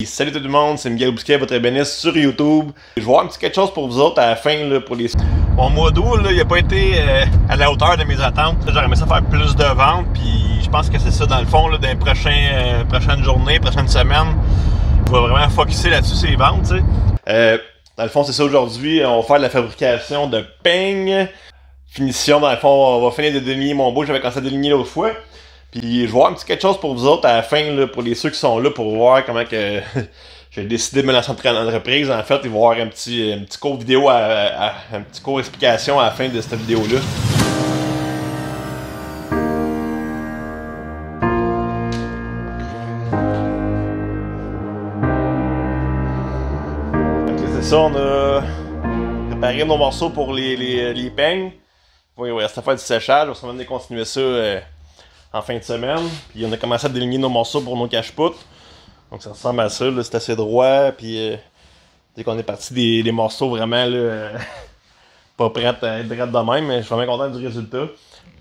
Salut tout le monde, c'est Miguel Bousquet, votre ébéniste sur YouTube. Je vais voir un petit quelque chose pour vous autres à la fin là, pour les... Mon mois d'août, il n'a pas été à la hauteur de mes attentes. J'aurais aimé ça faire plus de ventes, puis je pense que c'est ça dans le fond, là, dans les prochaines journées, prochaines semaines. Je vais vraiment focusser là-dessus, ces ventes, tu sais. Dans le fond, c'est ça aujourd'hui, on va faire de la fabrication de peignes. Finition, dans le fond, on va finir de déligner mon beau, j'avais commencé à déligner l'autre fois. Puis je vais voir un petit quelque chose pour vous autres à la fin, là, pour les ceux qui sont là, pour voir comment que j'ai décidé de me lancer en entreprise. En fait, ils vont voir un petit cours vidéo, un petit cours explication à la fin de cette vidéo-là. C'est ça, on a préparé nos morceaux pour les peignes. Il va rester à faire du séchage, on va sûrement continuer ça en fin de semaine. Puis on a commencé à déligner nos morceaux pour nos cache-poutres. Donc ça ressemble à ça, c'est assez droit. Puis dès qu'on est parti des morceaux vraiment là, pas prêts à être droits de même, mais je suis vraiment content du résultat.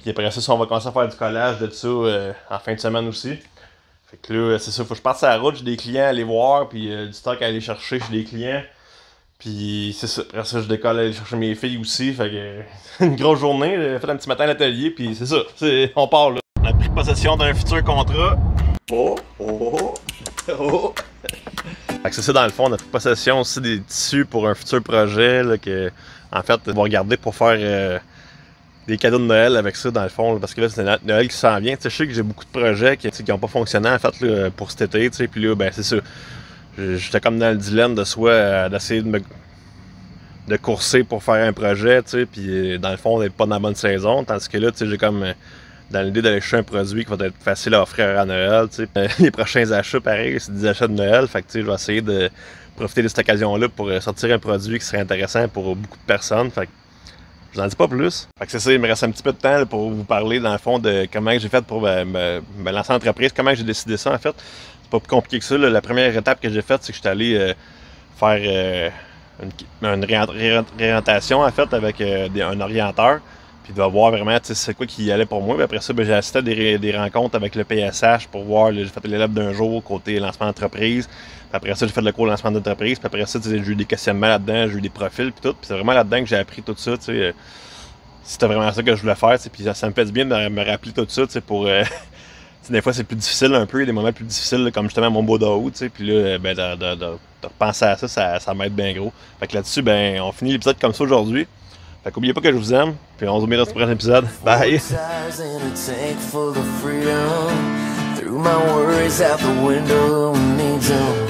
Puis après ça, on va commencer à faire du collage de ça en fin de semaine aussi. Fait que là, c'est ça, faut que je parte sur la route, j'ai des clients à aller voir, puis du stock à aller chercher chez des clients. Puis c'est ça, après ça, je décolle aller chercher mes filles aussi. Fait que une grosse journée, j'ai fait un petit matin à l'atelier, puis c'est ça, on part là. On a pris possession d'un futur contrat. Oh. Fait que c'est ça dans le fond, on a pris possession aussi des tissus pour un futur projet là, que, en fait, on va regarder pour faire des cadeaux de Noël avec ça dans le fond, là, parce que là c'est Noël qui s'en vient. Je sais que j'ai beaucoup de projets qui n'ont pas fonctionné en fait là, pour cet été, puis là ben c'est ça. J'étais comme dans le dilemme de soit d'essayer de courser pour faire un projet, puis dans le fond d'être pas dans la bonne saison, tandis que là j'ai comme dans l'idée d'aller chercher un produit qui va être facile à offrir à Noël. Les prochains achats, pareil, c'est des achats de Noël. Fait que je vais essayer de profiter de cette occasion-là pour sortir un produit qui serait intéressant pour beaucoup de personnes. Fait que je vous en dis pas plus. Fait que c'est ça, il me reste un petit peu de temps là, pour vous parler dans le fond de comment j'ai fait pour me lancer en entreprise, comment j'ai décidé ça en fait. C'est pas plus compliqué que ça. Là. La première étape que j'ai faite, c'est que je suis allé faire une réorientation en fait avec un orienteur. Puis de voir vraiment c'est quoi qui allait pour moi. Puis après ça, j'ai assisté à des rencontres avec le PSH pour voir. J'ai fait l'élève d'un jour côté lancement d'entreprise. Puis après ça, j'ai fait le cours lancement d'entreprise. Puis après ça, j'ai eu des questionnements là-dedans, j'ai eu des profils puis tout. Puis c'est vraiment là-dedans que j'ai appris tout ça. C'était vraiment ça que je voulais faire. Puis ça me fait du bien de me rappeler tout ça pour. Des fois, c'est plus difficile un peu. Il y a des moments plus difficiles, là, comme justement mon beau d'août. Puis là, de repenser à ça m'aide bien gros. Fait que là-dessus, on finit l'épisode comme ça aujourd'hui. Fait qu'oubliez pas que je vous aime, puis on se remet dans ce prochain épisode. Bye! Through my worries out the window, we need some